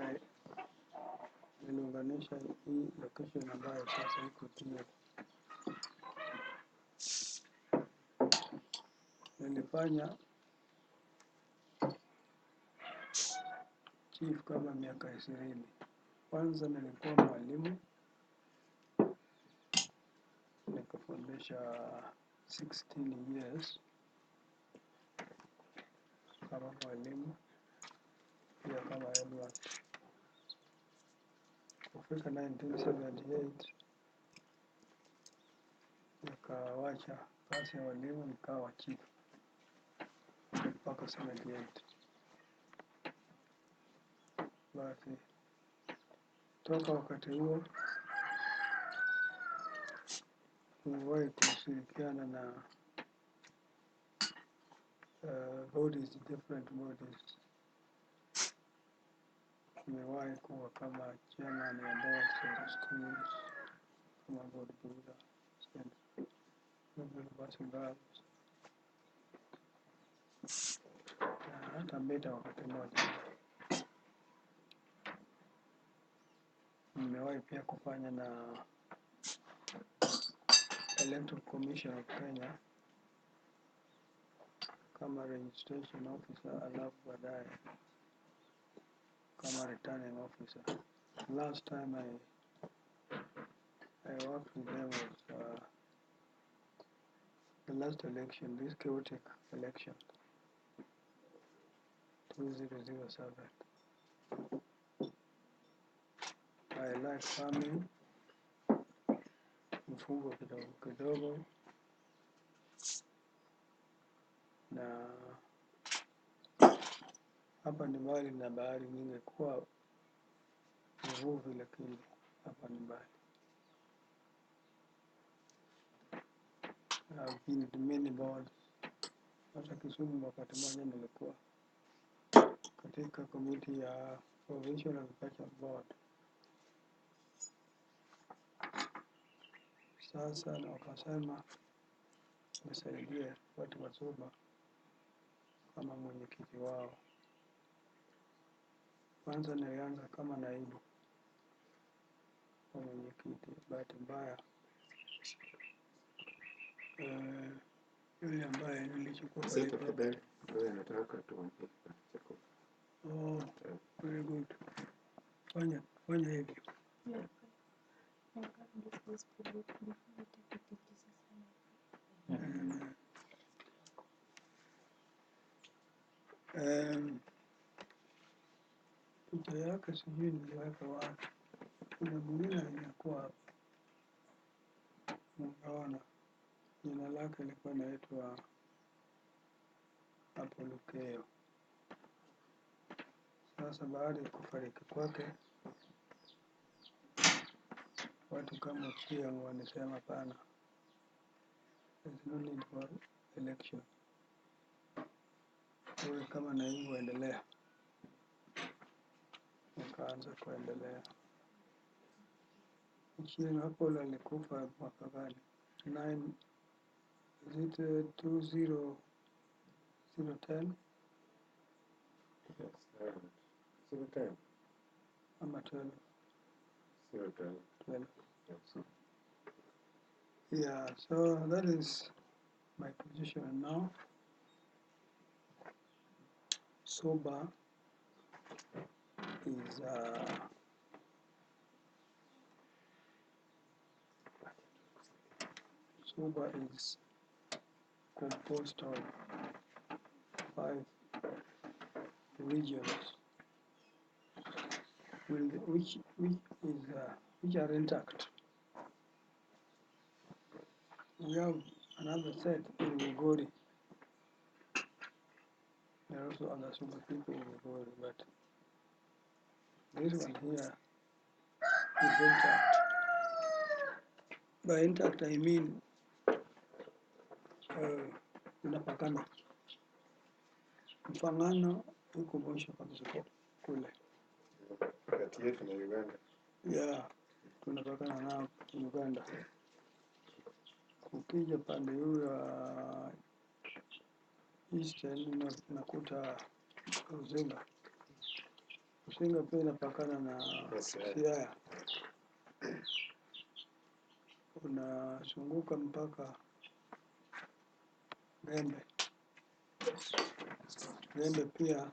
ambaye niliunganisha hii location ambayo sasa iko juu. Nilifanya chief kama miaka 20. Kwanza nilikuwa mwalimu, nikafundisha 16 years kama mwalimu, pia kama headmaster. Kufika 1978 nikawacha kazi ya walimu nikawa chief mpaka 78. Basi toka wakati huo nimewahi kushirikiana na bodies, different bodies. Nimewahi kuwa kama chairman ya board of schools, kama board builder, hata beta wakati mmoja. Nimewahi pia kufanya na Electoral Commission of Kenya kama registration officer, alafu baadaye kama returning officer. Last time I worked with them was the last election, this chaotic election, 2007. I like farming, mfugo kidogo kidogo, na hapa ni mbali na bahari. Ningekuwa mvuvi, lakini hapa ni mbali. I've been to many boards. Hata Kisumu wakati mmoja nilikuwa katika committee ya Provincial Agriculture Board. Sasa na wakasema nisaidie watu wa Suba kama mwenyekiti wao. Kwanza nilianza kama naibu wa mwenyekiti. Bahati mbaya yule ambaye nilichukua very good. Fanya hivyo. Picha yake sijui niliweka wapi. Kuna mwingine alikuwa hapa. Mkaona jina lake lilikuwa naitwa Apolokeo. Sasa baada ya kufariki kwake, watu kama Chia wanasema pana, there's no need for election. Wewe kama naibu endelea. Nikaanza kuendelea. Chia hapo alikufa mwaka gani? 2010? Yes, 010. Ama 12? 010. 12. Yes. Yeah, so that is my position now. Suba is composed of 5 regions, which are intact. We have another set in Migori. There are also other Suba people in Migori, but this one here is intact. By intact I mean unapakana. Mfangano uko mwisho kabisa kule. Kati yetu na Uganda. Yeah, tunapakana na Uganda. Ukija pande huu ya Eastern unakuta Uzinga. Masinga pia inapakana na Siaya. Unazunguka mpaka Gembe. Gembe pia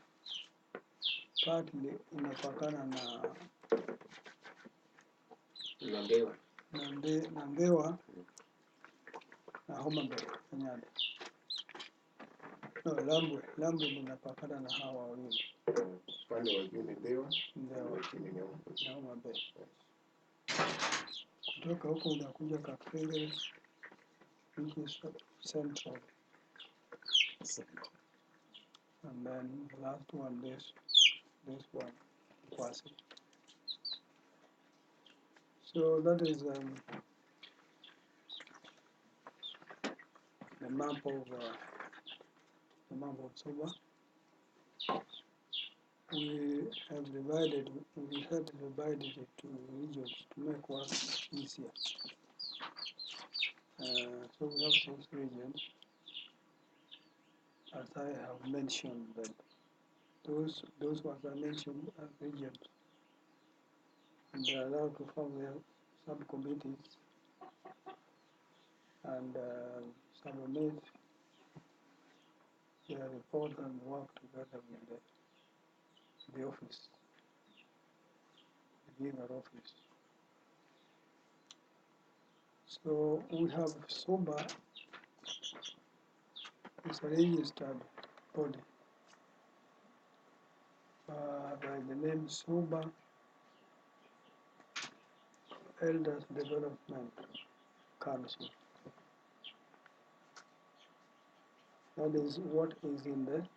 partly inapakana na Nambewa na Homa Bay, Kenyatta. No, Lambwe inapakana na hawa wawili. Upande wa juu ni Mbewa, Mbewa na Homa Bay. Kutoka huko unakuja Kakere, which is central. And then the last one, this one, Kwasi. So that is the map of Suba. We have divided it into regions to make work easier. So we have 6 regions. As I have mentioned, that those ones I mentioned as regions, and they are allowed to form their subcommittees and subordinate their report and work together with the office, the bigger office. So we have Suba is a registered body by the name Suba Elders Development Council. That is what is in the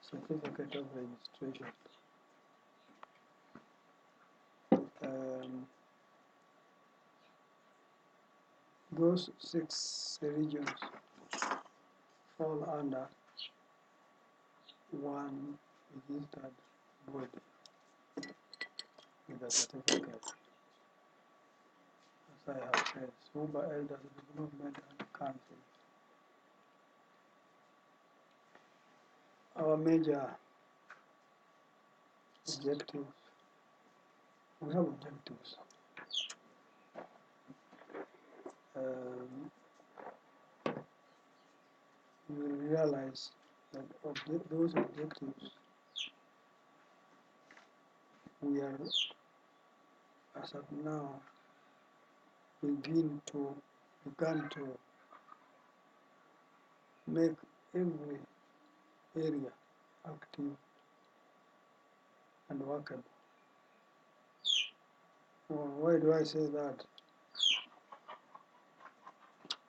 certificate of registration. Those 6 regions fall under one registered body with a certificate. As I have said, Suba Elders Development Council. Our major objectives, we have objectives. We realize that of those objectives, we are, as of now, began to make every area active and workable. Well, why do I say that?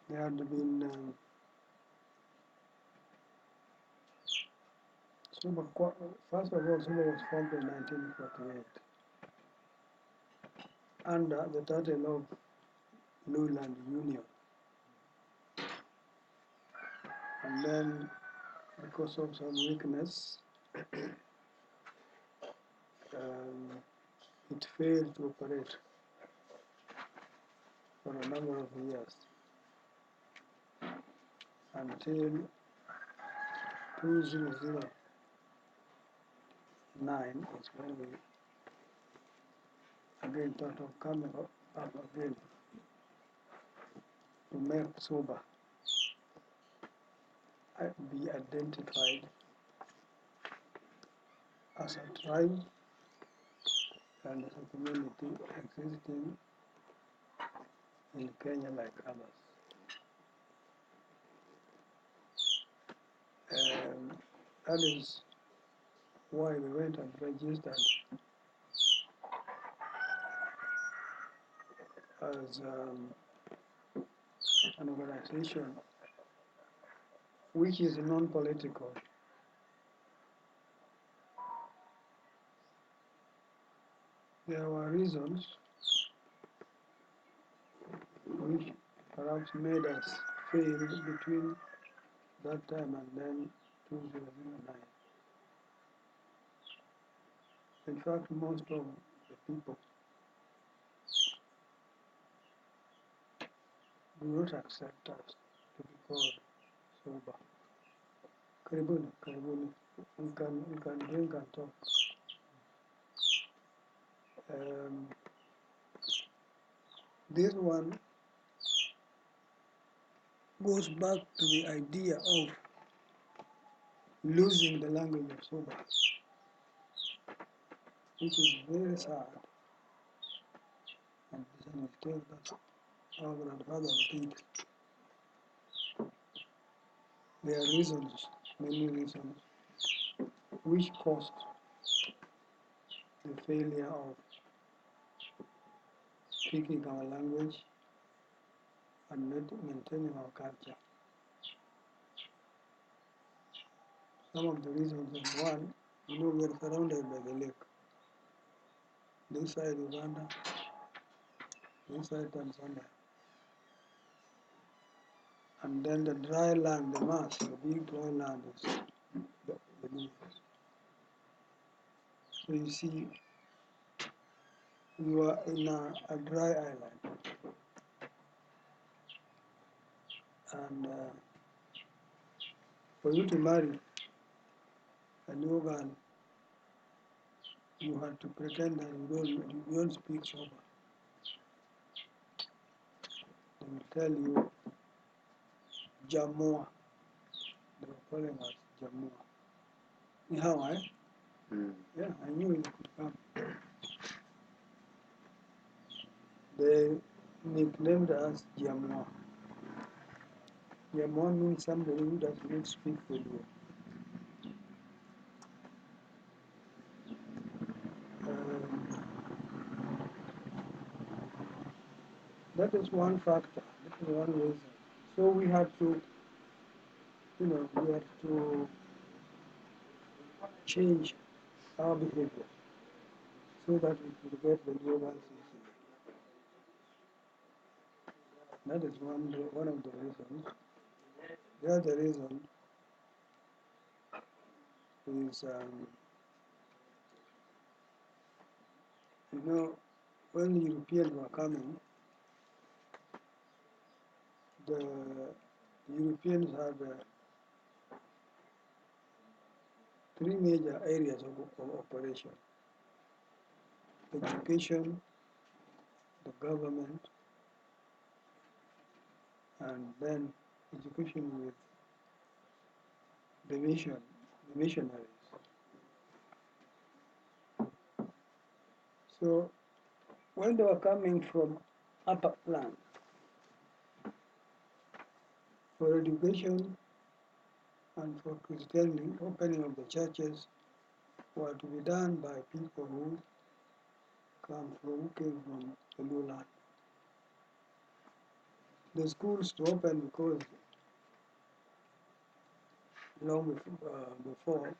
There had been Suba, first of all, Suba was formed in 1948 under the title of Lowland Union. And then, because of some weakness, it failed to operate for a number of years until 2009 is when we again thought of coming up again to make Suba be identified as a tribe and as a community existing in Kenya like others. That is why we went and registered as an organization which is non-political. There were reasons which perhaps made us fail between that time and then 2009. In fact, most of the people do not accept us to be called Suba. Karibuni, we can drink and talk. Um, this one goes back to the idea of losing the language of Suba, which is very sad. And it's a mistake that our grandfathers did. There are reasons, many reasons, which caused the failure of speaking our language and maintaining our culture. Some of the reasons is one, we are surrounded by the lake. This side Uganda, this side Tanzania. And then the dry land, the mass, the big dry land is the Lake. So you see, you are in a dry island. And for you to marry a new girl, you had to pretend that you don't speak Suba. They will tell you Jamua. They were calling us Jamua. Ni how, eh? Yeah, I knew you could come. They nicknamed us Jamua. Jamua means somebody who does not speak for you. That is one factor. That is one reason. So we have to, we have to change our behavior so that we can get the global system. That is one of the reasons. The other reason is, when the Europeans were coming, the Europeans had three major areas of operation: education, the government, and then education with the missionaries. So when they were coming from upper land for education and for Christianity, opening of the churches were to be done by people who came from the lowland. The schools to open because long before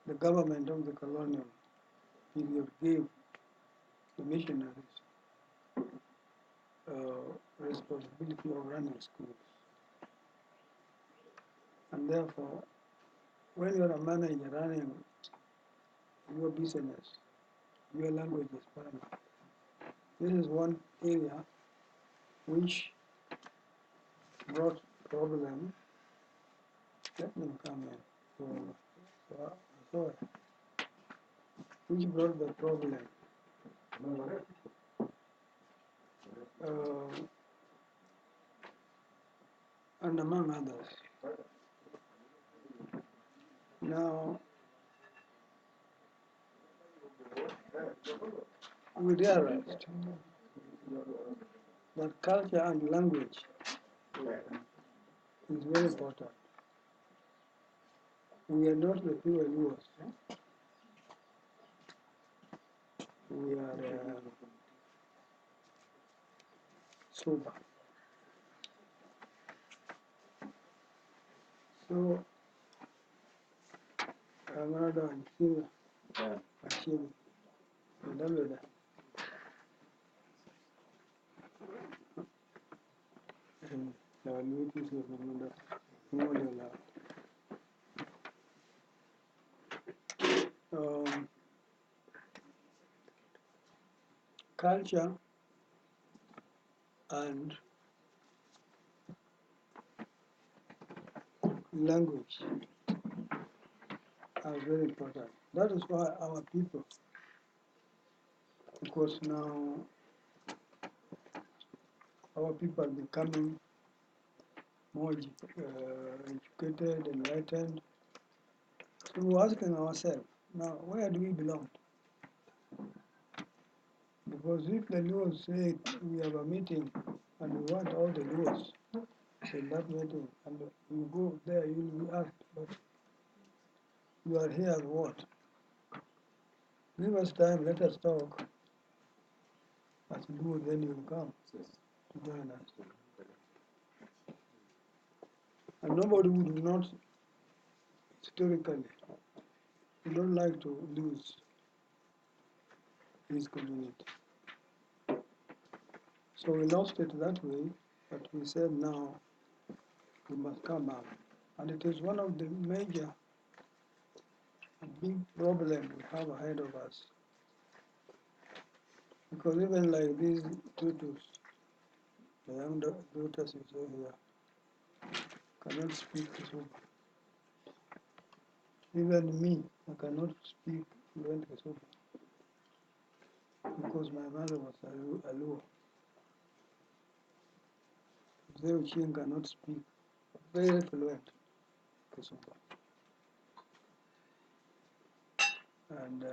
the government of the colonial period gave the missionaries responsibility of running schools. And therefore, when you're a manager running your business, your language is paramount. This is one area which brought problem. Let me come in. Sorry. Which brought the problem. And among others. Now, we realized that culture and language is very important. We are not the pure Luos. We are Suba. So, I'm going to do achieve. Culture and language are very important. That is why our people because now our people are becoming more educated, enlightened. So we're asking ourselves, now where do we belong? Because if the laws say we have a meeting and we want all the laws in that meeting, and you go there, you will be asked, but you are here as what? Give us time, let us talk. As laws, then you will come to join us. And nobody would not, historically, we don't like to lose this community. So we lost it that way, but we said now we must come up. And it is one of the major big problems we have ahead of us. Because even like these tutus, the young daughters you say here, cannot speak to Suba. Even me, I cannot speak fluent Suba because my mother was a Luo. Zero Chin cannot speak very fluent Suba. And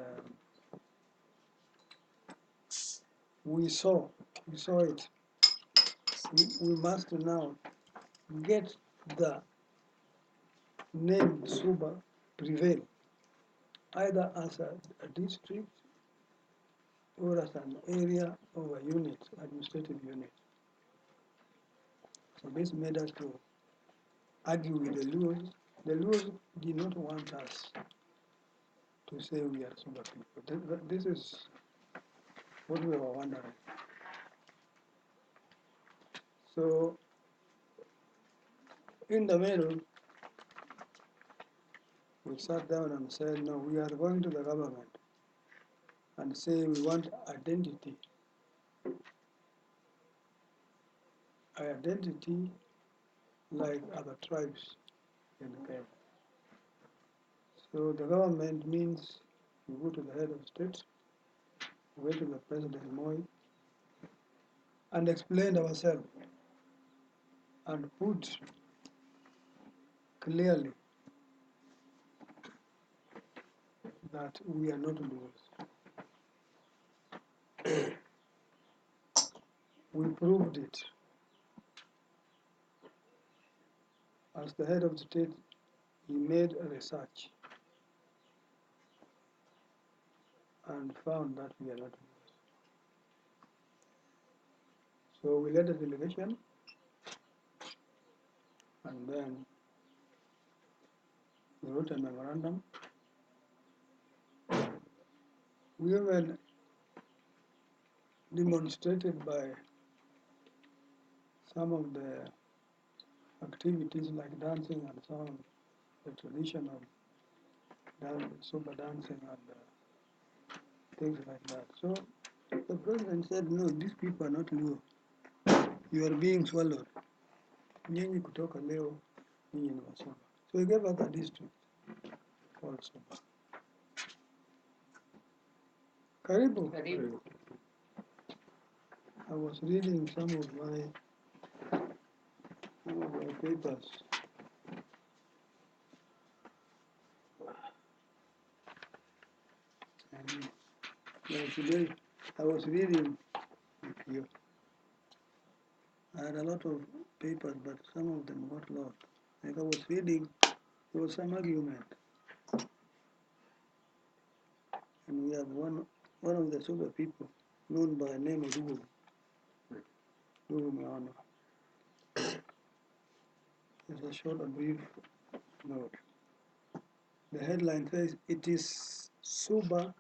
we saw it. We must now get the name Suba prevail, either as a district or as an area or a unit, administrative unit. So this made us to argue with the Luos. The Luos did not want us to say we are Suba people. This is what we were wondering. So in the middle, we sat down and said, no, we are going to the government and say we want identity. Identity like other tribes in Kenya. So the government means you go to the head of state, go to the President Moi, and explain ourselves and put clearly that we are not Luos. We proved it. As the head of the state, he made a research and found that we are not Luos. So we led a delegation, and then we wrote a memorandum. We even demonstrated by some of the activities like dancing and some the tradition of Suba dancing and things like that. So the president said, no, these people are not Luo. You are being swallowed. Nyinyi kutoka leo, nyinyi ni Wasuba. So he gave us a district called Suba. Karibu. Karibu. I was reading some of my papers. And today I was reading with you. I had a lot of papers, but some of them got lost. Like I was reading, there was some argument. And we have one of the Suba people known by the name of Dugu Meano. It's a short and brief note. The headline says, it is Suba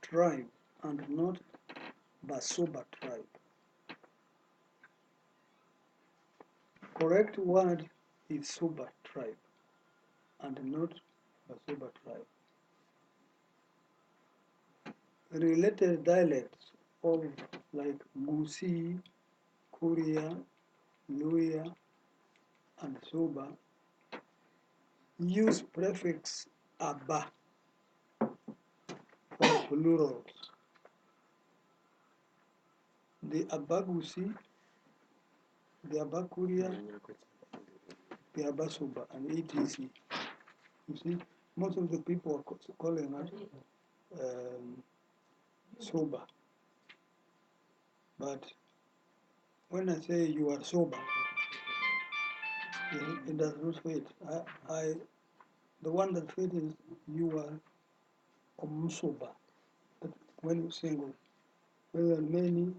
tribe and not Basuba tribe. Correct word is Suba tribe and not Basuba tribe. Related dialects of like Gusi, Kuria, Luya, and Suba use prefix aba for plurals. the Abagusi, the Abakuria, the Abasuba, and etc. You see, most of the people are calling us Suba. But when I say you are sober, it does not fit. The one that fits is you are Omsuba. But when you single, when you are many,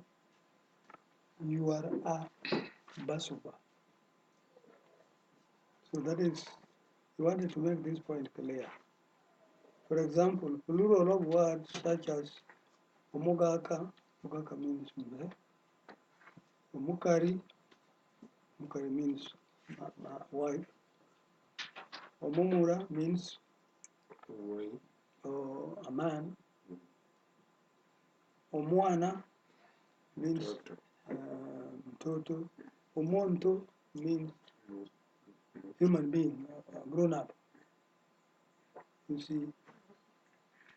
you are a Basuba. So that is, you wanted to make this point clear. For example, plural of words such as Omugaka, Omugaka means mother, Omukari, Omukari means wife, Omumura means a man, Omwana means mtoto, Omonto means human being, grown up. You see,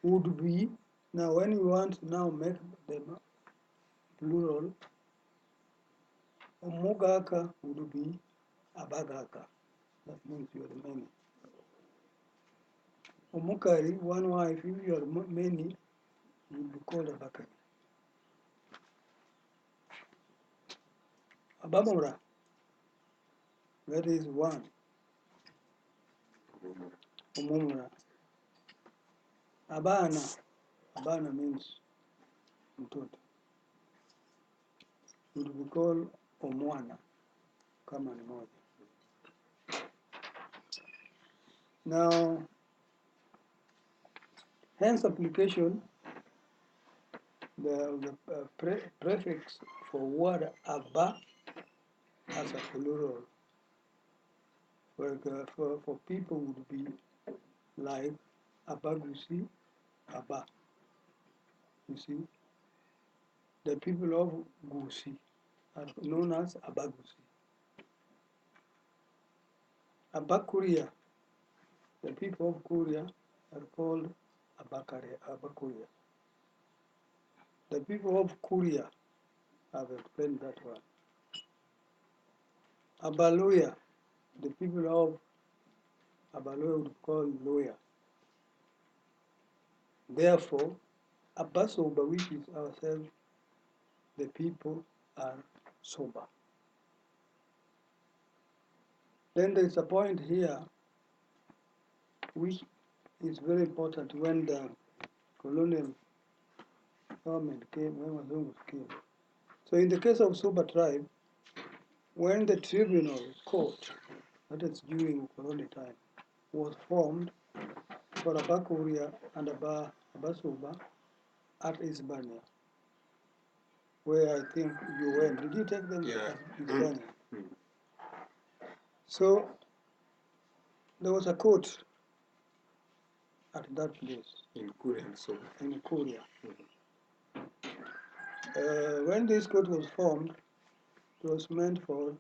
would be, now when you want to now make them plural, Omugaka would be Abagaka. That means you are many. Omukari, one wife, if you are many, you will be called Abakari. Abamura, that is one. Omumura. Abana means mtoto. It will be called Omwana, kama ni moja. Now, hence application, the prefix for word Abba as a plural. For people would be like Abagusi, Abba. You see, the people of Gusi are known as Abagusi. Abakuria, the people of Kuria are called Abakuria. The people of Kuria, I've explained that one. Abaluya, the people of Abaluya would call Loya. Therefore, Abasoba, which is ourselves, the people are sober. Then there's a point here which is very important when the colonial government came, when Wazungus came. So in the case of Suba tribe, when the tribunal court, that is during colonial time, was formed for Abakuria and Abasuba at Isbania, where I think you went. Did you take them to Isbania? So there was a court at that place. In Kuria and Suba. In Kuria. When this court was formed, it was meant for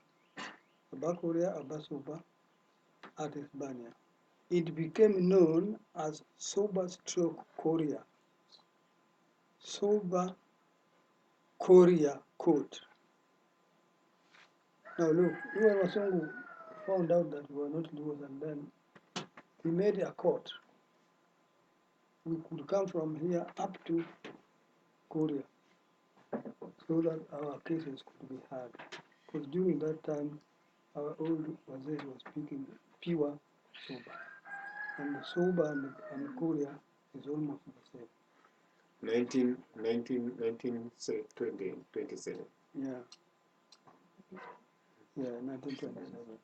Abakuria, Abasuba at Isbania. It became known as Suba stroke Korea. Suba Korea Court. Now look, when Wasungu found out that we were not Luos, and then he made a court. We could come from here up to Korea so that our cases could be heard. Because during that time, our old Waziri was speaking pure Suba. And the Suba and Korea is almost the same. 1927. Yeah. Yeah, 1927.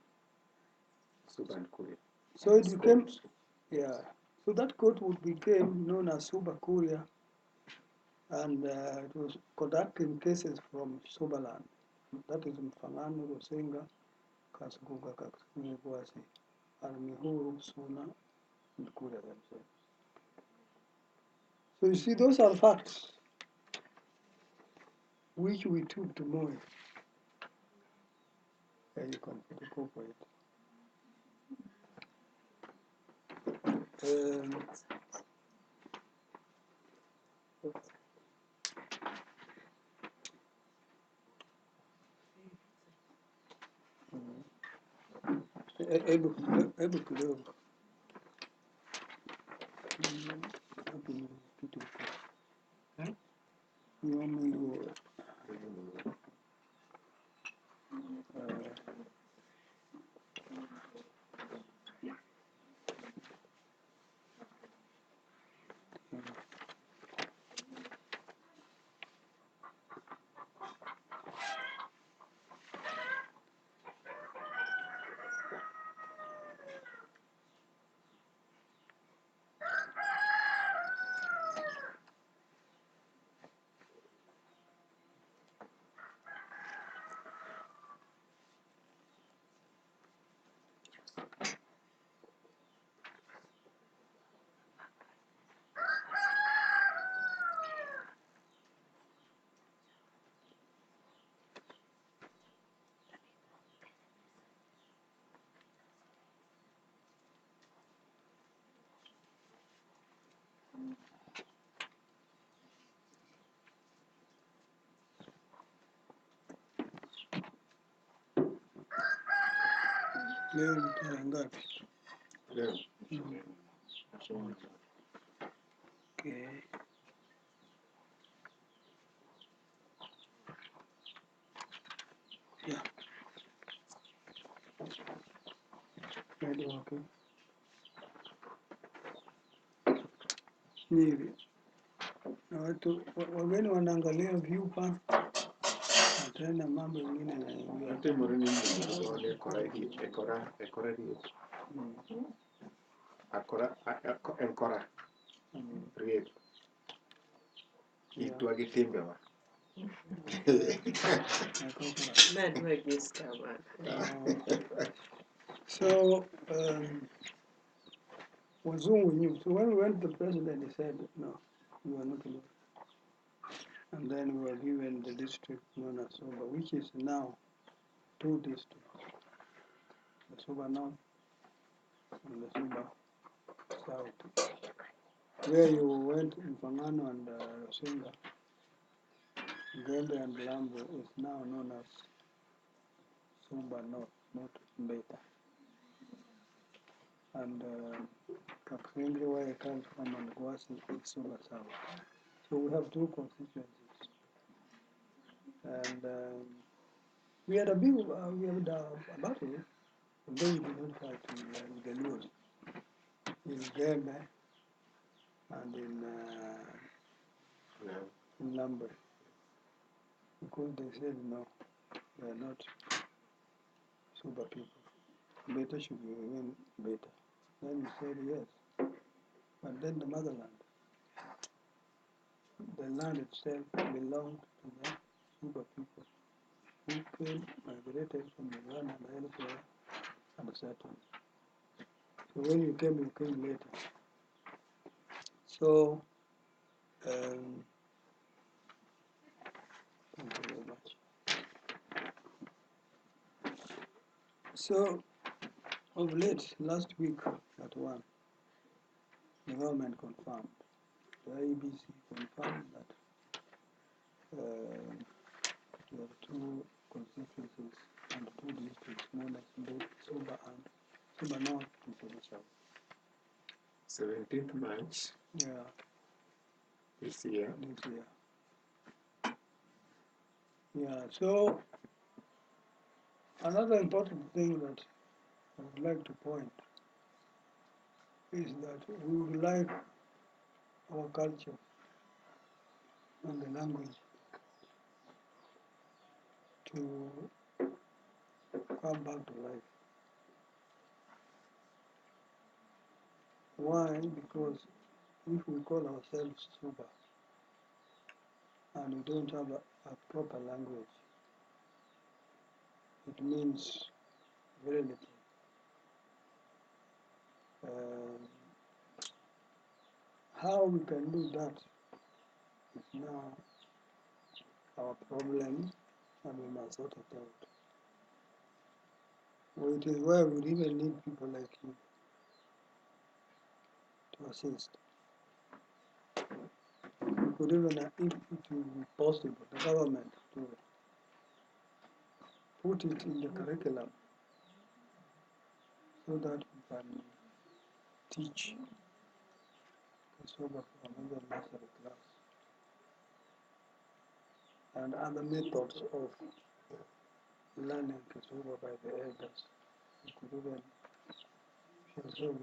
Suba and Korea. So it became, yeah. So that court became known as Suba Korea, and it was conducting cases from Subaland. That is Mfangano, Rusenga, Kasguga, Kakuguasi, and Mihuru, Suna, and Korea themselves. So you see, those are facts which we took to Moi. And you can photocopy it. hebu kidogo. Hapo ni kitu nyoma hiyo leo ni tarehe ngapi? Leo. Okay. Yeah. Ready, okay. Ni hivi. Na watu wageni wanaangalia viewpan na tena mambo mengine yanaingia. Ante morini ni ekora riet. Ekora riet. Itwa gi timbe wa. So, wazungu knew. So when we went to the president, he said, no, you are not allowed. And then we were given the district known as Suba, which is now 2 districts. The Suba North and the Suba South. Where you went in Pangano and Rosinga, Gembe and Lambo is now known as Suba North, not Mbeta. And Kakwengi, where I come from, and Gwasi is Suba South. So we have 2 constituencies. And we had a battle, although we did not fight in the Luos, in Gembe and in Lambe, because they said no, they are not Suba people. Beta should remain Beta. Then we said yes. But then the motherland, the land itself belonged to the Suba people who came, migrated from Uganda and elsewhere and settled. So when you came later. So, thank you very much. So, of late, last week at 1, the government confirmed, the IEBC confirmed that there are 2 constituencies and 2 districts known as Suba and Suba North and Suba South. 17th March. Yeah. This year. Yeah, so another important thing that I would like to point is that we would like our culture and the language to come back to life. Why? Because if we call ourselves Suba and we don't have a proper language, it means very little. How we can do that is now our problem, and we must sort it out. Well, it is why we really need people like you to assist. We could even, if it will be possible, the government to put it in the curriculum so that we can teach Suba from even nursery class and other methods of learning Kisuba by the elders. We could even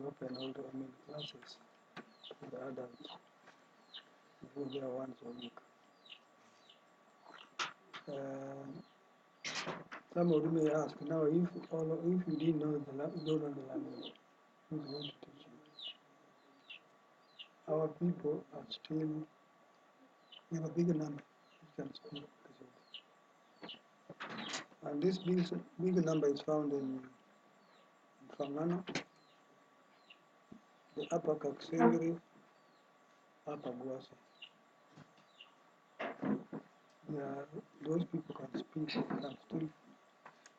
open all the classes for the adults before they are once a week. Some of you may ask now if you didn't know the language, who's going to teach you? Our people are still in a big number who can speak Kisuba. And this big number is found in Fangano, the Upper Kaksengri, Upper Guasi. Yeah, those people can still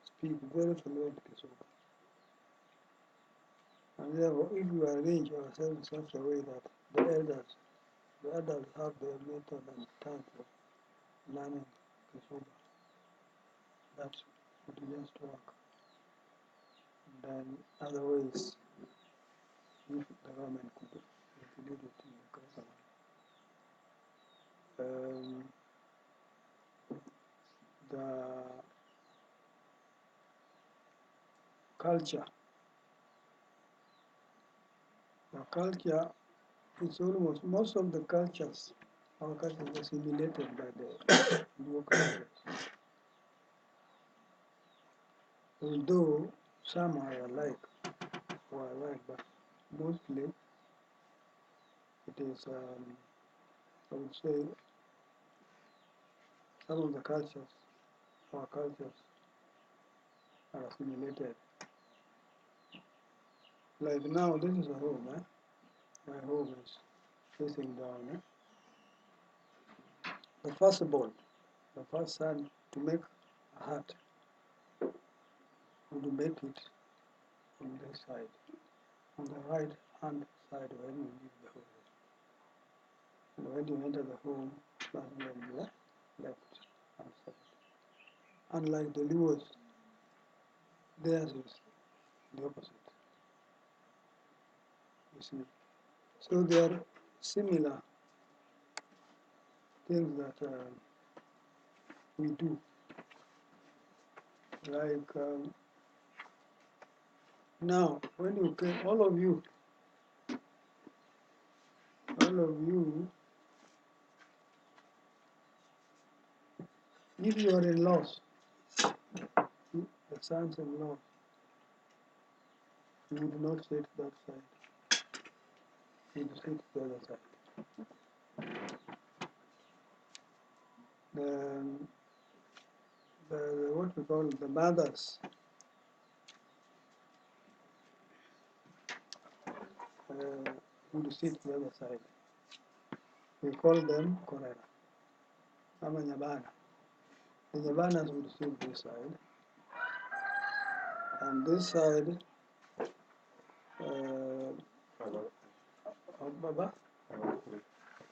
speak very fluent Kisuba. And therefore, if we arrange ourselves in such a way that the adults have their method and time for learning Kisuba, that would just work. And then other ways, if the government could include it in the curriculum. The culture is almost, most of the cultures, our culture is assimilated by the new cultures. Although some are alike, but mostly it is, I would say, some of the cultures, our cultures, are assimilated. Like now, this is a home, my home is facing down. The firstborn, the first son, to make a hut, would make it on this side, on the right hand side when you leave the home. And when you enter the home, that's when you are left hand side. Unlike the Luos, theirs is the opposite. You see. So there are similar things that we do. Like now, when you came, all of you, if you are in laws, the sons-in-law, you would not sit that side. You would sit the other side. What we call the mothers, would sit the other side. We call them Korera. Ama Nyabana. The Nyabanas would sit this side. And this side,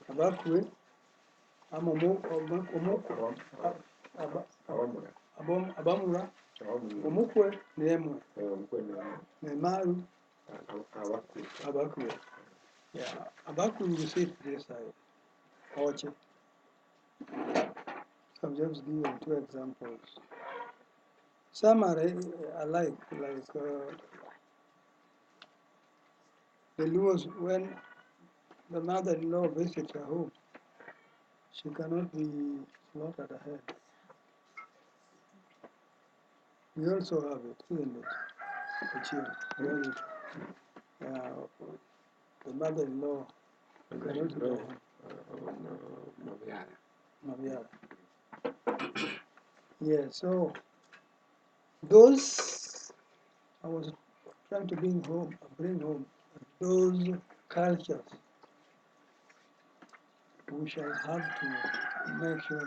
Abakwe, Abamura, Omukwe, Nemwe, Nemaru, Abakwe. Yeah, Abakwe will sit this side. Oche. I'm just giving you 2 examples. Some are alike, like the Luos, when the mother-in-law visits her home, she cannot be slaughtered ahead. We also have it, isn't it? The children. The mother-in-law cannot be Maviara. Yeah, so those I was trying to bring home those cultures. We shall have to make sure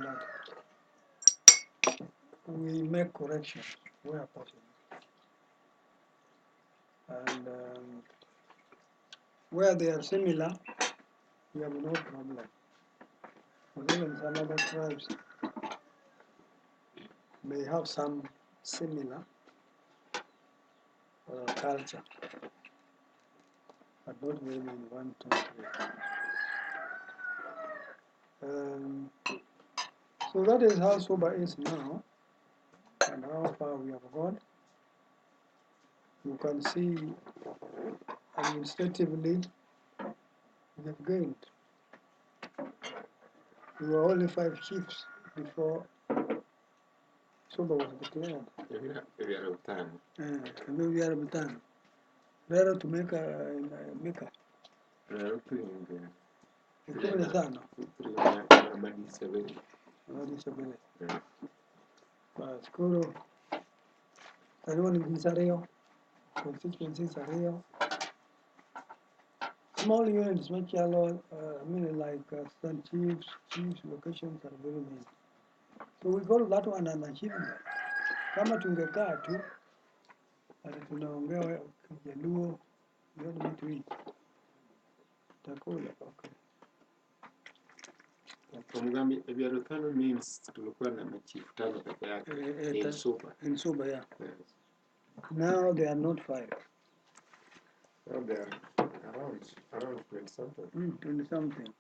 that we make corrections where possible. And where they are similar, we have no problem. But even some other tribes may have some similar culture. but not really in 1, 2, 3. So that is how Suba is now, and how far we have gone. You can see administratively we have gained. We were only 5 chiefs before Suba was declared. Ebyalo bitaano. Ebyalo bitaano. Rero tumeka meka. Rero tulinga. 15. Amadisebele. Basi karibu ni Visareo, constituencies Sareo. Small units, like Sun chiefs locations are very many. So we call that one an achievement. Kama tungekaa tu, ati tunaongea Kijaluo, yote vitu hivi. Takula, okay. Omugambi ebyalo bitaano means tulikuwa na machifu 5 peke yake. In Suba. In Suba, yeah. Yes. Now they are not 5. Well, they are around 20 something. 20 something.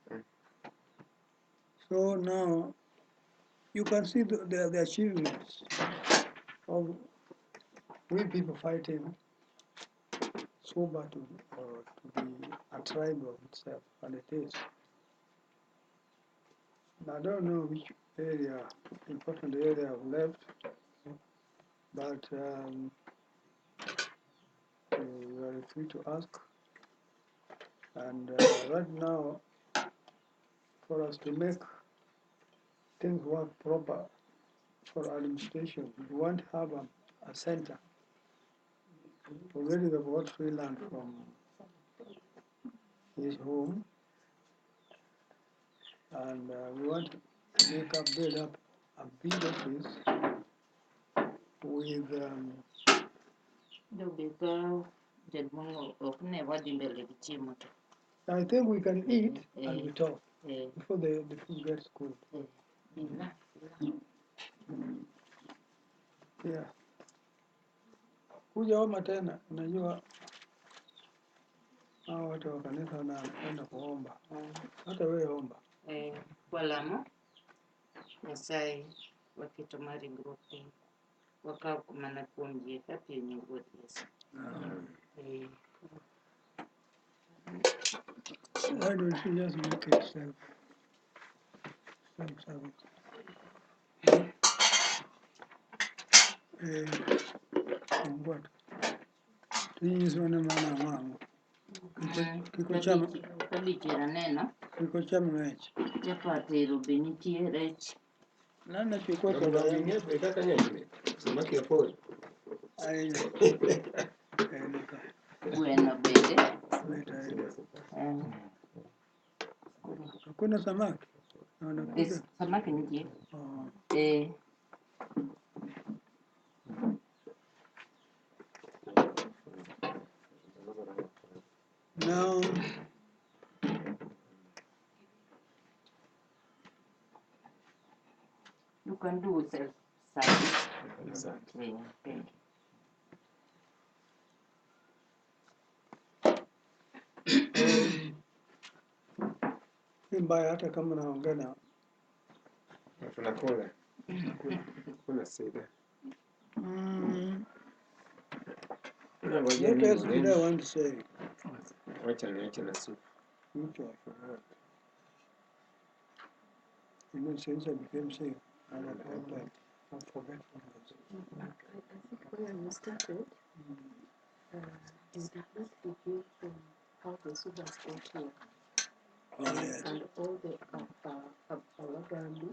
So now you can see the achievements of we people fighting Suba to be a tribe of itself, and it is. I don't know which important area I've left, but you are free to ask. And right now, for us to make things work proper for administration, we want to have a center. Already we bought free land from his home, and we want to build up a big office with I think we can eat and we talk before the food gets cold. Yeah. Kuja omba tena, unajua hao watu wa kanisa wanaenda kuomba. Hata wewe omba. Walamo Masai wakitomari grupi wakakumana kuomjie kapi yenye ugodesi. Why don't you just make it self-service? What? These one mana mama. Kiko chama. Kabijira neno. Kiko chama mechi. Chapati rubini tierech. Nana chukua kwa dayangu. Kaka nyingine. Samaki ya pori. Aina. Bueno bede. Hakuna samaki. Samaki nje. Now you can do self-service. Exactly. mbaya hata kama naongea na Tunakula. Kuna sida. What else did I want to say? Wacha niache na soup. Which I forgot. Since I became sick, I felt like I'm forgetfulness. I think when you started, you did not begin from how the Subas got here. Yes. And all the Omugambi,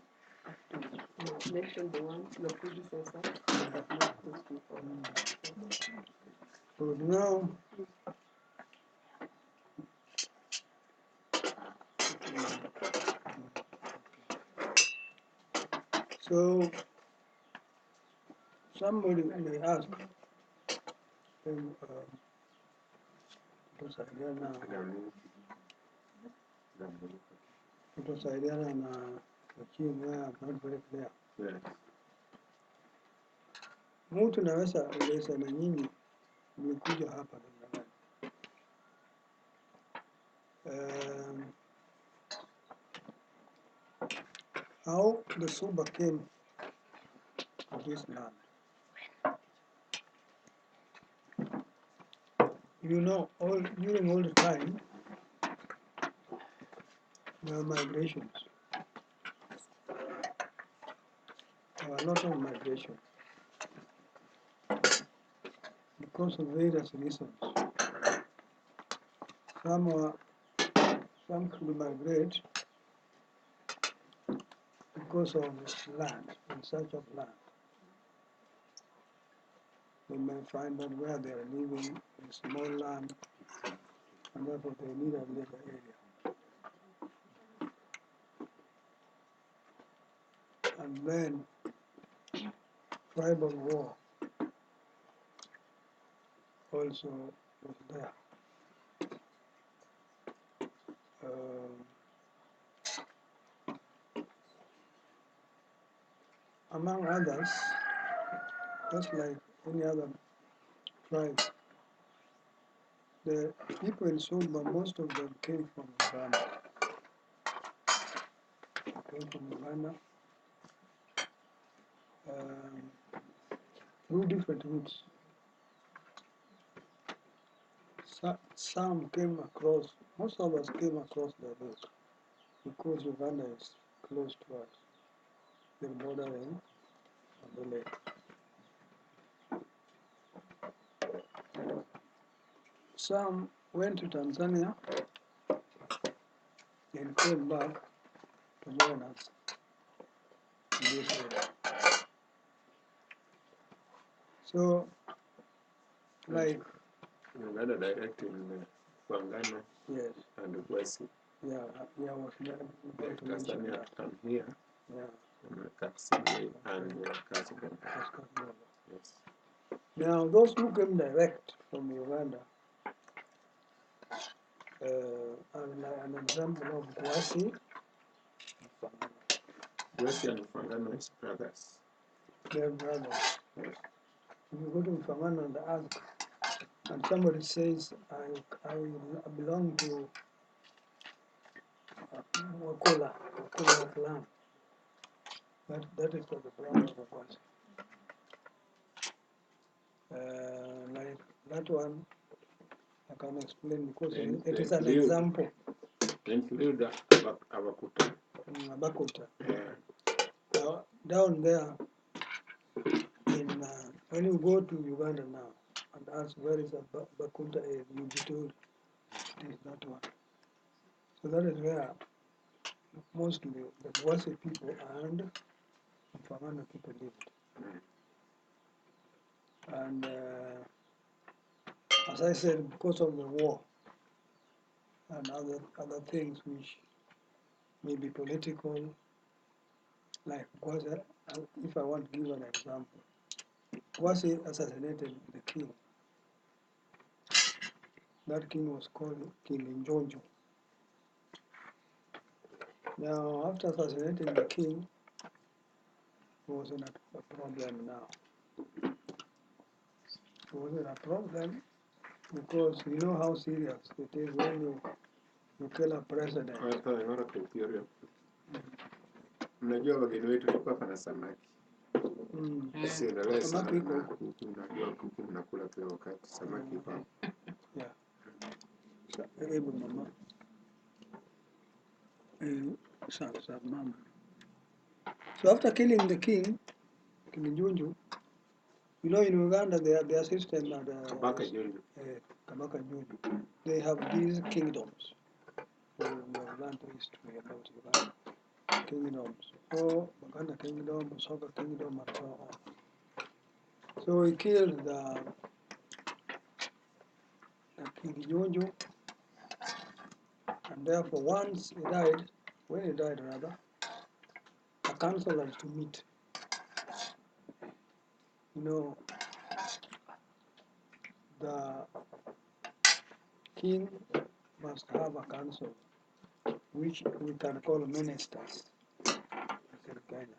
after you mentioned the ones, your predecessor, but not those people. So now, so somebody may ask, tutasaidiana na Wachina, not very clear. Yes. Mtu naweza uliza na nyinyi mlikuja hapa namna gani? Um, how the Suba came to this land. You know, during all the time, there were migrations. There were a lot of migration because of various reasons. Some could migrate because of land, in search of land. They may find that where they are living is small land, and therefore they need a bigger area. And then tribal war also was there. Among others, just like any other tribe, the people in Suba, most of them came from Uganda. Through different routes. Some came across, most of us came across the lake because Uganda is close to us. They're bordering on the lake. Some went to Tanzania and came back to join us in this area. So, like, Uganda direct in Fangano, yes, and Wesi. yeah, I was going to mention Tanzania that. come here, Yeah, Katsina and Katsina. Yes. Now, those who came direct from Uganda are an example of Gwasi. Wesi and Fangano is brothers. They're brothers. Yes. If you go to Mfangano and ask, and somebody says, I belong to Wakola clan, that is for the brothers of Gwasi. Like that one, I can explain because it is an example. Include Abakuta. Abakuta. Yeah. Now, down there, when you go to Uganda now and ask where is Abakuta, you'll be told it is that one. So that is where mostly the Gwasi people and Mfangano people lived. And as I said, because of the war and other things which may be political, like Gwasi, if I want to give an example, Gwasi assassinated the king. That king was called King Njonjo. Now, after assassinating the king, it wasn't a problem now. It wasn't a problem because you know how serious it is when you kill a president. Unajua wageni wetu tulikuwa pana samaki. Usiendelee sana na kuku, unajua kuku mnakula kila wakati, samaki kwa. Yeah. Hebu mama. Mama. So after killing the king, King Junju, you know in Uganda their system and Kabaka Junju. Kabaka Junju, they have these kingdoms. You have learned history about Uganda. Kingdoms. So Uganda Kingdom, Soka Kingdom, and so on. So he killed the King Junju, and therefore once he died, when he died rather, a council has to meet. You know, the king must have a council, which we can call ministers in Kenya.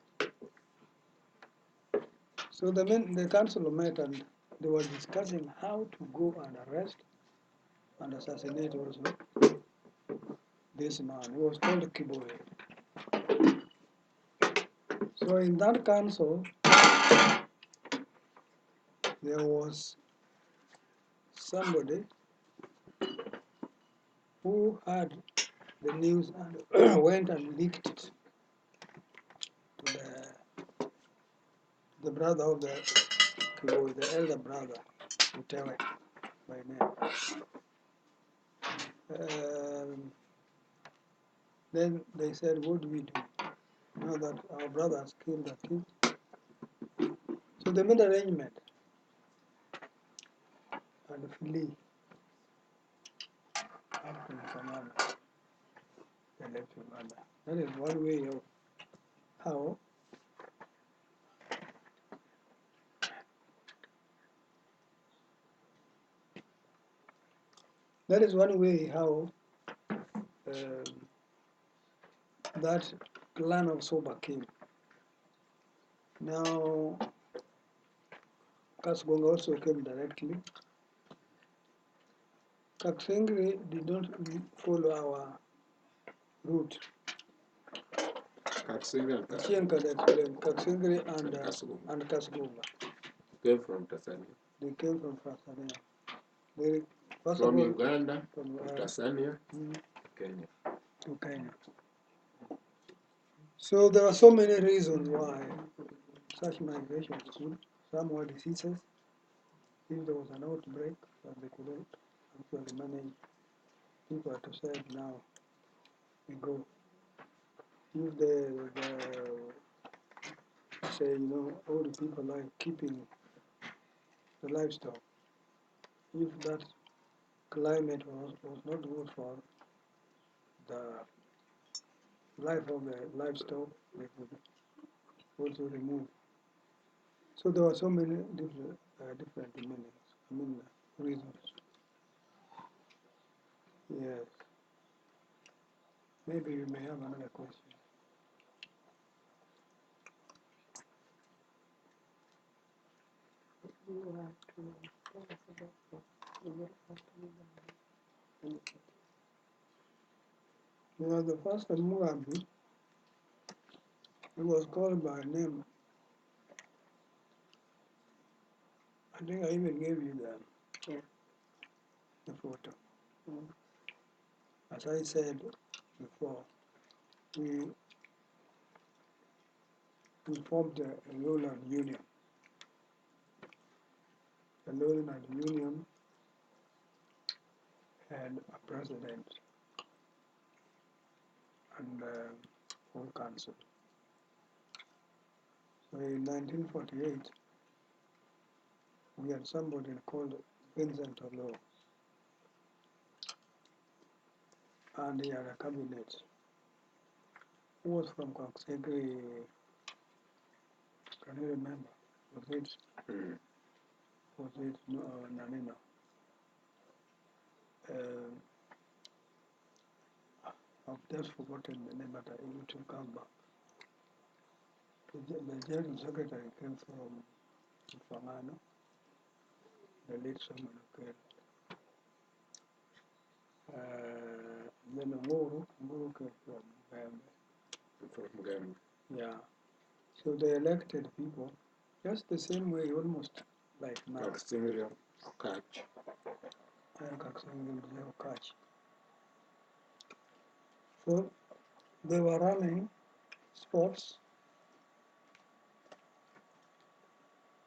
So the council met and they were discussing how to go and arrest and assassinate also this man. He was called Kiboy. So in that council, there was somebody who had the news and went and leaked it to the brother of the Kiboy, the elder brother, Utewe by name. Then they said, what do we do now that our brother has killed a king? So they made arrangement and flee up to Uganda. They left Uganda. That is one way of how that clan of Suba came. Now, Kasgonga also came directly. Kaksengri did not follow our route. Chien can explain. Kaksengri and Kasgonga. Came from Tanzania. They came from Tanzania. They, from Uganda, from Tanzania, Kenya. To Kenya. So there are so many reasons why such migration could. Some were diseases. If there was an outbreak, that they couldn't actually manage people to say, now we go. If the say, all the people like keeping the livestock, if that climate was not good for the life of the livestock, they could also remove. So there were so many different meanings, reasons. Yes. Maybe you may have another question. You have to tell us about the very first Omugambi. The first Omugambi, he was called by name. I think I even gave you the photo. As I said before, we formed a lowland union. The lowland union had a president and a full council. So in 1948, we had somebody called Vincent Olo, and he had a cabinet who was from Kaksegri. Can you remember? Was it Nanino? I've just forgotten the name, but it will come back. The general secretary came from Famano, the late Samuel Okanga. Then Muru came from Omugambi. Yeah. So they elected people just the same way, almost like now. Atsango Okanga. So they were running sports.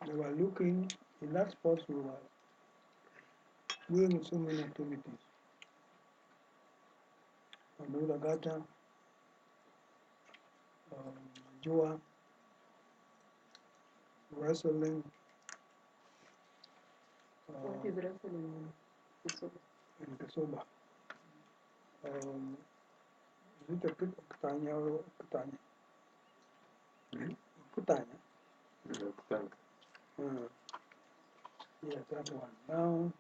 They were looking in that sports. We were doing so many activities. Anula Gata, Jua, wrestling. What is wrestling in Suba? In Suba. Is it a Kutanya or Kutanya? Kutanya. Yes, that one. Now,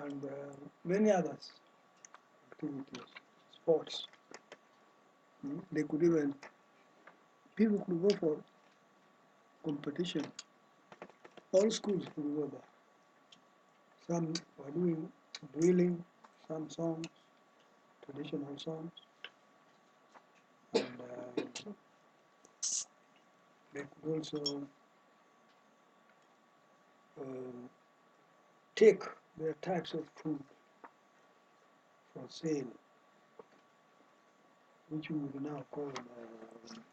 and many others activities, sports. They could even, people could go for competition. All schools could go there. Some were doing drilling, some songs, traditional songs, and they could also take their types of food for sale, which we would now call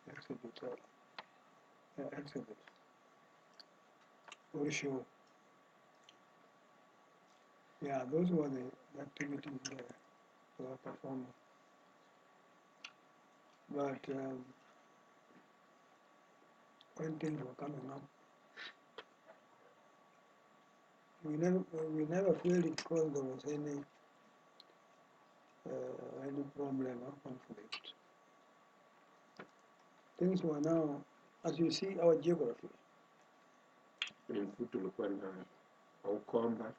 exhibit or show. Yeah, those were the activities they were performing. But when things were coming up, we never felt it because there was any problem or conflict. Things were now, as you see, our geography. Tulikuwa na Okomba.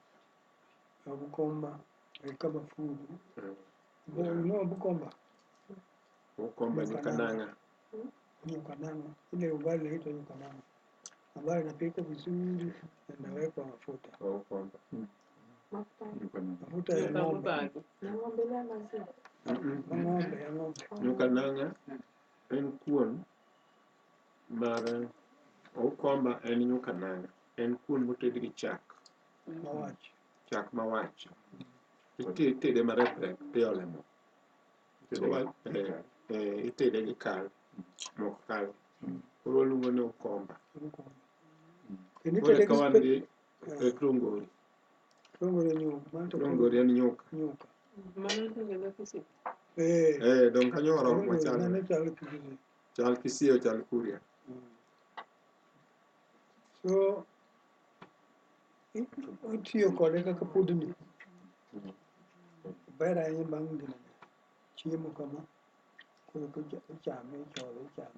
Bukomba, we cover food. You know Bukomba? Okomba ni kananga. Kananga. Ile ugali inaitwa kananga. Ambayo inapikwa vizuri na inawekwa mafuta. Okomba. Mafuta ya ng'ombe. Ng'ombe ya ng'ombe. Kananga en kuon mar Okomba en kananga. En kuon moted gi chak. Mawach. Chak mawach. Itede marepre piole mo. Itede gi kal. Mok kal. Koro luongo ni Okomba. Koro kawan gi krongori. Krongori nyuka. Krongori en nyuka. Nyuka. Don kanyo oro machalo. Chal Kisii o chal Kuria. So, itiyo kode kaka pudni. Ber ahinya bang' dino chiemo kama. Koro ichame, ichame.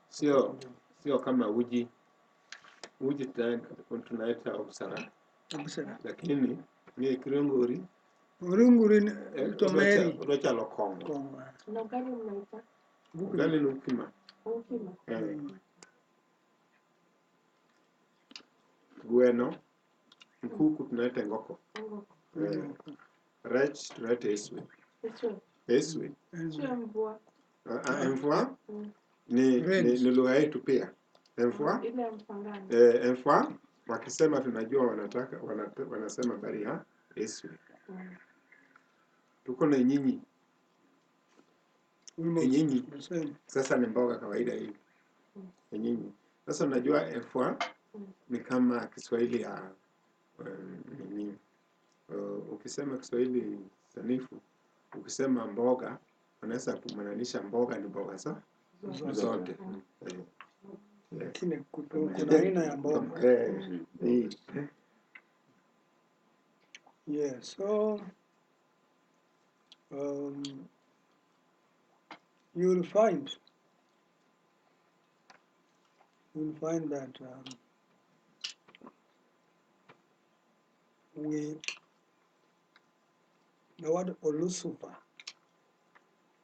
Sio kama uji. Uji tunaita obsara. Lakini ni krongori. Krongori tomeri. Unachalo kongo. Ugali ni ukima. Gweno. Kuku tunaita ngoko. Rech tunaita eswe. Eswe. Mvua ni lugha yetu pia. Mvua. Mvua wakisema tunajua wanasema bari ya eswe. Tuko na nyinyi. Nyinyi. Sasa ni mboga kawaida hii. Nyinyi. Sasa unajua mvua ni kama Kiswahili ya nini? Ukisema Kiswahili sanifu, ukisema mboga, unaweza kumaanisha mboga ni mboga zote. Lakini kuna aina ya mboga. Yeah, so you'll find that the word Olusuba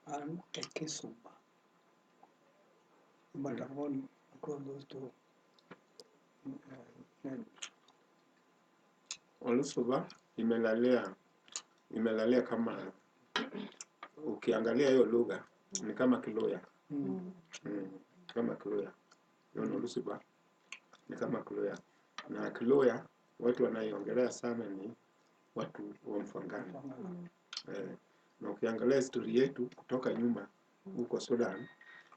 and Ekisuba, you might have gone across those two names. Olusuba imelalia kama ukiangalia hiyo lugha ni kama Kiluya. Kama Kiluya. Olusuba ni kama Kiluya. Na Kiluya watu wanaiongelea sana ni watu wa Mfangano. Na ukiangalia historia yetu kutoka nyuma huko Sudan,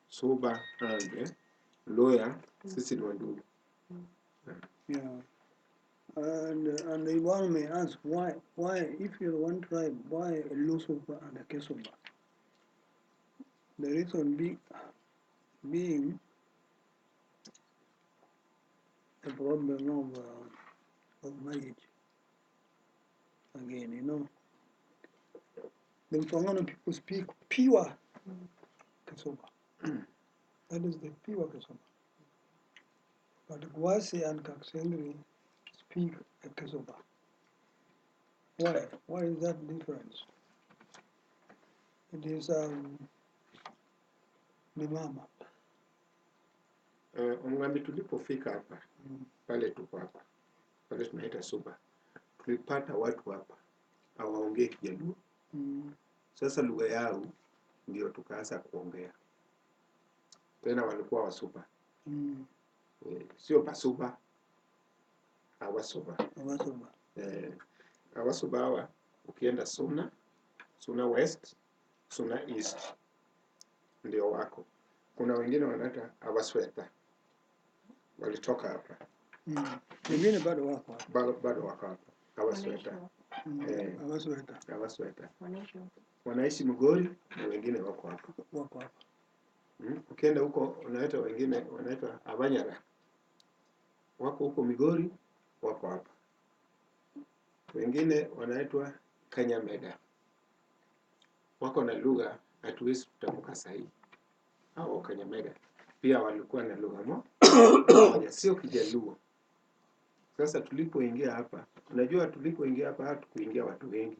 Suba and Luya sisi ni wandugu. Yeah. And the one may ask why if you're one tribe, why Lusuba and Kesuba? The reason being a problem of marriage. Again, you know, the Mfangano people speak pure Kesuba. That is the pure Kesuba. But Gwasi and Kaksengri speak a Kesuba. Why? Why is that difference? It is ni mama. Omugambi tulipofika hapa, pale tuko hapa, pale tunaita Suba, tulipata watu hapa hawaongei Kijaluo. Sasa lugha yao ndio tukaanza kuongea. Tena walikuwa Wasuba. Sio Basuba, Awasuba. Awasuba hawa ukienda Suna West, Suna East ndio wako. Kuna wengine wanaita Awasweta. Walitoka hapa. Wengine bado wako hapa. Bado wako hapa. Awasweta. Awasweta. Wanaishi Migori na wengine wako hapa. Ukienda huko unaita wengine wanaitwa Abanyara. Wako huko Migori, wako hapa. Wengine wanaitwa Kanyamega. Wako na lugha hatuwezi kutamka sahihi. Hao Kanyamega pia walikuwa na lugha moja, sio Kijaluo. Sasa tulipoingia hapa, unajua tulipoingia hapa hatukuingia watu wengi.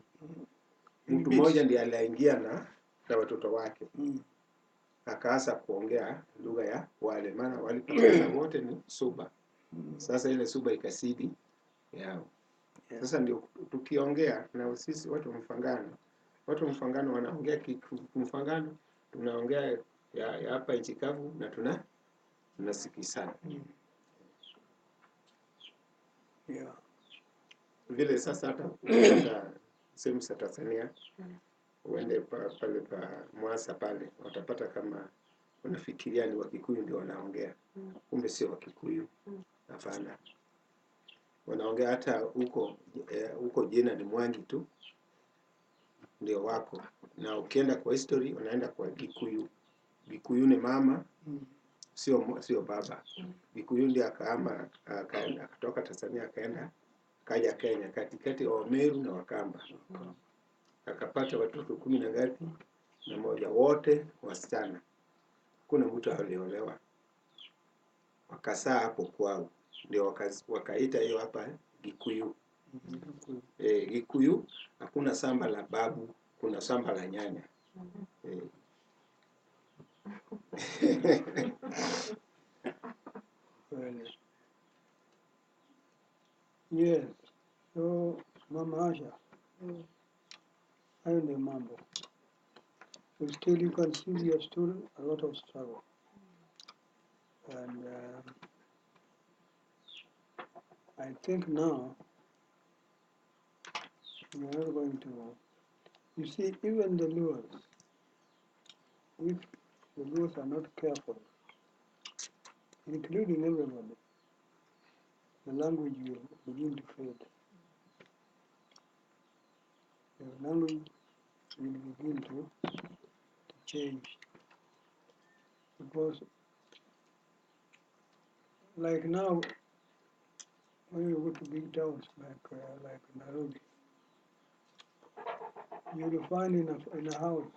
Mtu mmoja ndiye aliingia na watoto wake. Akaanza kuongea lugha ya wale, maana walipoteza wote ni Suba. Sasa ile Suba ikasidi yao. Sasa ndio tukiongea na sisi watu Mfangano wanaongea Mfangano, tunaongea ya hapa nchi kavu na tunasikizana. Vile sasa hata sehemu za Tanzania uende pale pa Mwasa pale watapata kama unafikiria ni Wakikuyu ndio wanaongea. Kumbe sio Wakikuyu. Hapana. Wanaongea hata huko jina ni Mwangi tu ndio wako. Na ukienda kwa history unaenda kwa Gikuyu. Gikuyu ni mama, sio baba. Gikuyu ndiye akahama akatoka Tanzania akaja Kenya katikati wa Meru na Wakamba. Akapata watoto 10 na ngapi? Na moja, wote wasichana. Kuna mtu aliolewa. Wakasaa hapo kwao. Ndio wakaita hiyo hapa Gikuyu. Gikuyu hakuna samba la babu, kuna samba la nyanya. Yes. So Mama Asha, hayo ndio mambo. So still you can see there's still a lot of struggle. And I think now we are not going to, you see, even the Luos, if the Luos are not careful, including everybody, the language will begin to fade. The language will begin to change. Because like now, when you go to big towns like Nairobi, you will find in a house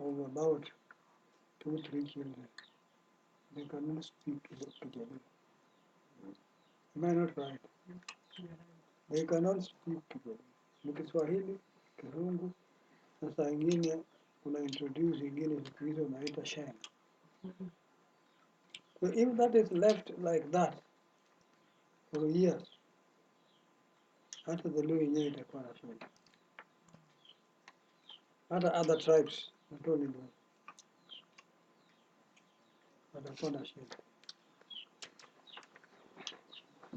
of about 2-3 children, they cannot speak together. Am I not right? They cannot speak together. Ni Kiswahili, Kirungu, na saa ingine kuna introduce ingine siku hizo unaita sheng. So if that is left like that for years, hata the Luo yenyewe itakuwa na shida. Hata other tribes, not only Luo, watakuwa na shida.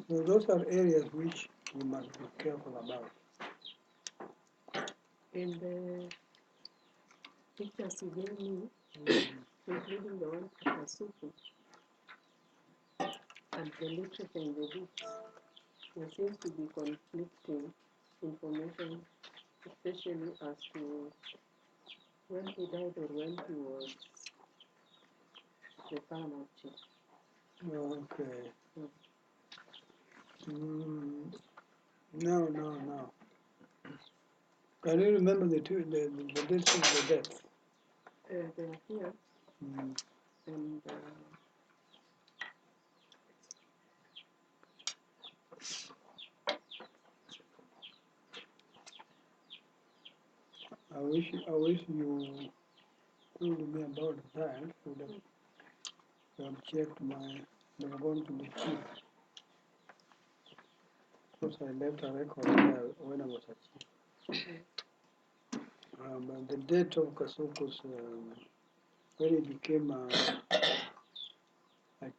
So those are areas which we must be careful about. In the pictures you gave me, including the one at Masuku, and the literature in the books, there seems to be conflicting information, especially as to when he died or when he was the paramount chief. Okay. No. Can you remember the dates of the death? They are here, and I wish you told me about that, so that I have checked my, I have gone to the chief Because I left a record there when I was a chief. And the date of Kasuku's, when he became a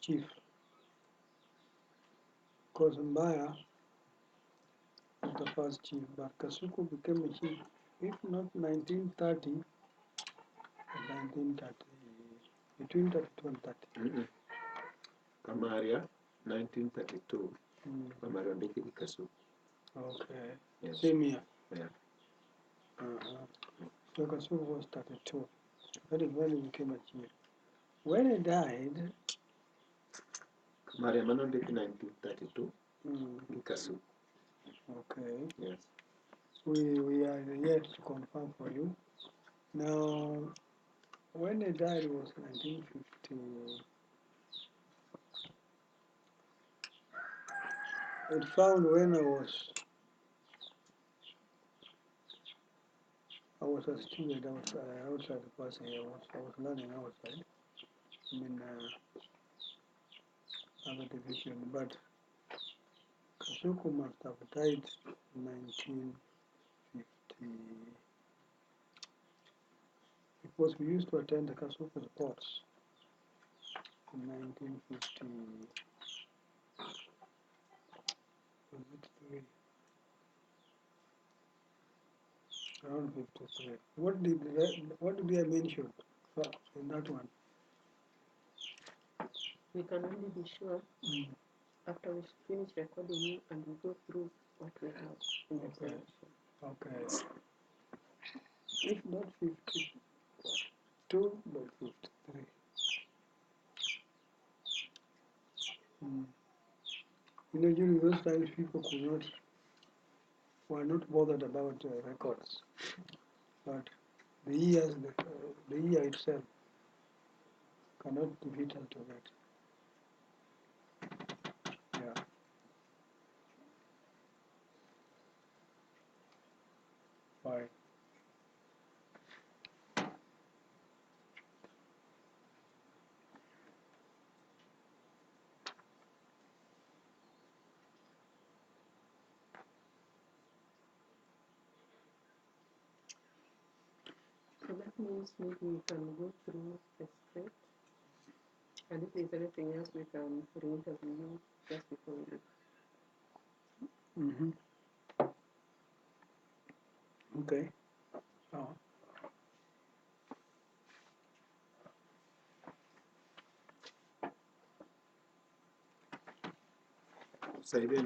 chief, because Mbaya was the first chief, but Kasuku became a chief, if not 1930, 1930, between 32 and 30. Kamaria, 1932. Kamaria Ndekiri Kasuku. Okay. Yes. Same year. Yeah. So Kasuku was 32. That is when he became a chief. When he died, Kamaria Manondeki 1932. Kasuku. Okay. Yes. We are yet to confirm for you. Now, when he died it was 1950. It found when I was a student. I was outside the class here. I was learning outside. I mean, other division. But Kasuku must have died in 1950. Because we used to attend the Kasuku sports in 1950. Was it three? Around 53. What did I mention in that one? We can only be sure after we finish recording and we go through what we have in the selection. Okay. If not 52, but 53. During those times, people were not bothered about records, but the year itself cannot defeat us to that. Yeah. Fine. So that means maybe we can go through the script, and if there's anything else we can re-interview you just before we leave. Okay. Say then.